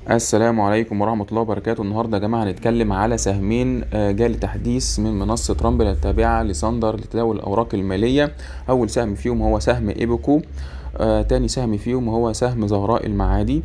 السلام عليكم ورحمة الله وبركاته. النهاردة يا جماعة هنتكلم على سهمين جالي تحديث من منصة رامبل التابعة لساندر لتداول الأوراق المالية. أول سهم فيهم هو سهم إيبوكو. تاني سهم فيهم هو سهم زهراء المعادي.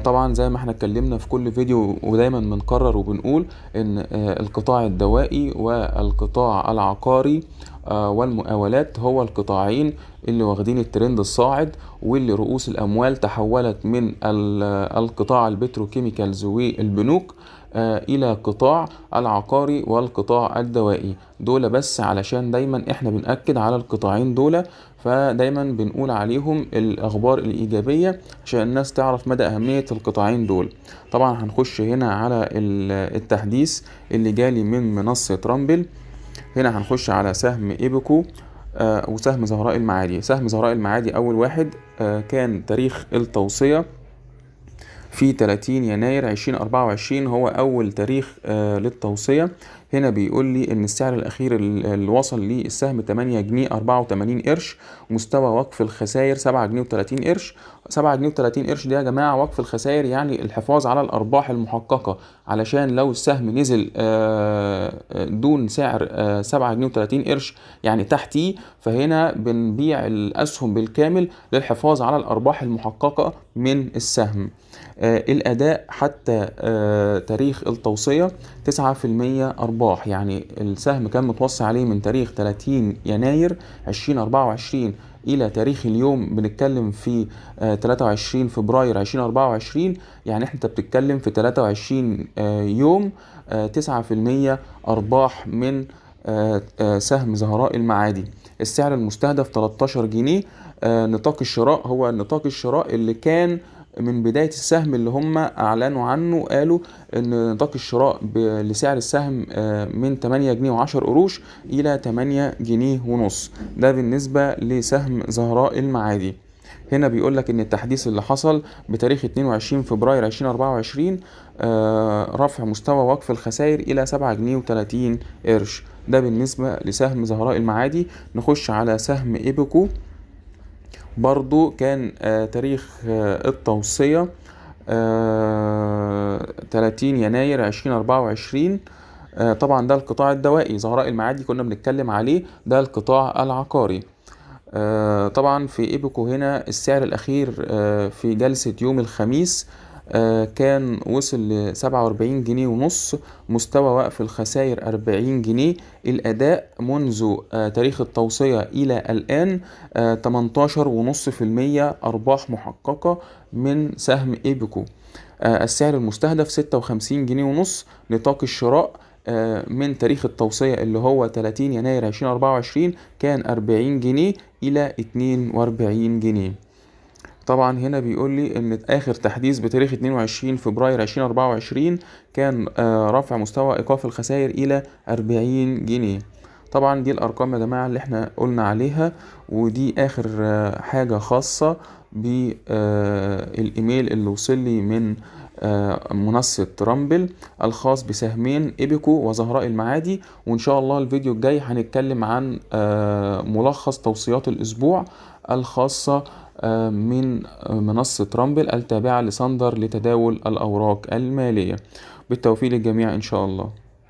طبعا زي ما احنا اتكلمنا في كل فيديو ودايما بنكرر وبنقول ان القطاع الدوائي والقطاع العقاري والمقاولات هو القطاعين اللي واخدين الترند الصاعد، واللي رؤوس الاموال تحولت من القطاع البتروكيميكالز والبنوك الى قطاع العقاري والقطاع الدوائي دول، بس علشان دايما احنا بنأكد على القطاعين دول، فدايما بنقول عليهم الاخبار الايجابية عشان الناس تعرف مدى اهمية القطاعين دول. طبعا هنخش هنا على التحديث اللي جالي من منصة رامبل. هنا هنخش على سهم ايبكو وسهم زهراء المعادي. سهم زهراء المعادي اول واحد كان تاريخ التوصية في 30 يناير 2024، هو أول تاريخ للتوصية. هنا بيقول لي إن السعر الأخير اللي وصل للسهم 8 جنيه 84 قرش، مستوى وقف الخسائر 7 جنيه و30 قرش. 7 جنيه و30 قرش دي يا جماعة وقف الخسائر، يعني الحفاظ على الأرباح المحققة، علشان لو السهم نزل دون سعر 7 جنيه و30 قرش يعني تحتيه، فهنا بنبيع الأسهم بالكامل للحفاظ على الأرباح المحققة من السهم. الأداء حتى تاريخ التوصية 9% أرباح، يعني السهم كان متوصي عليه من تاريخ 30 يناير 2024 إلى تاريخ اليوم بنتكلم في 23 فبراير 2024، يعني انت بتتكلم في 23 يوم 9% أرباح من سهم زهراء المعادي. السعر المستهدف 13 جنيه. نطاق الشراء هو نطاق الشراء اللي كان من بداية السهم، اللي هم أعلنوا عنه، قالوا إن نطاق الشراء لسعر السهم من 8 جنيه و10 قروش إلى 8 جنيه ونص. ده بالنسبة لسهم زهراء المعادي. هنا بيقول لك إن التحديث اللي حصل بتاريخ 22 فبراير 2024 رفع مستوى وقف الخسائر إلى 7 جنيه و30 قرش. ده بالنسبة لسهم زهراء المعادي. نخش على سهم إيبكو. برضو كان تاريخ التوصية 30 يناير 2024. طبعا ده القطاع الدوائي. زهراء المعادي كنا بنتكلم عليه، ده القطاع العقاري. طبعا في ايبكو هنا السعر الاخير في جلسة يوم الخميس كان وصل ل47 جنيه ونص، مستوى وقف الخسائر 40 جنيه. الأداء منذ تاريخ التوصية إلى الآن 18.5% أرباح محققة من سهم ايبكو. السعر المستهدف 56 جنيه ونص. نطاق الشراء من تاريخ التوصية اللي هو 30 يناير 2024 كان 40 جنيه إلى 42 جنيه. طبعا هنا بيقول لي ان اخر تحديث بتاريخ 22 فبراير 2024 كان رفع مستوى ايقاف الخسائر الى 40 جنيه. طبعا دي الارقام يا جماعة اللي احنا قلنا عليها، ودي اخر حاجة خاصة بالايميل اللي وصل لي من منصة رامبل الخاص بسهمين ايبكو وزهراء المعادي. وان شاء الله الفيديو الجاي هنتكلم عن ملخص توصيات الاسبوع الخاصة من منصة رامبل التابعة لساندر لتداول الأوراق المالية. بالتوفيق للجميع إن شاء الله.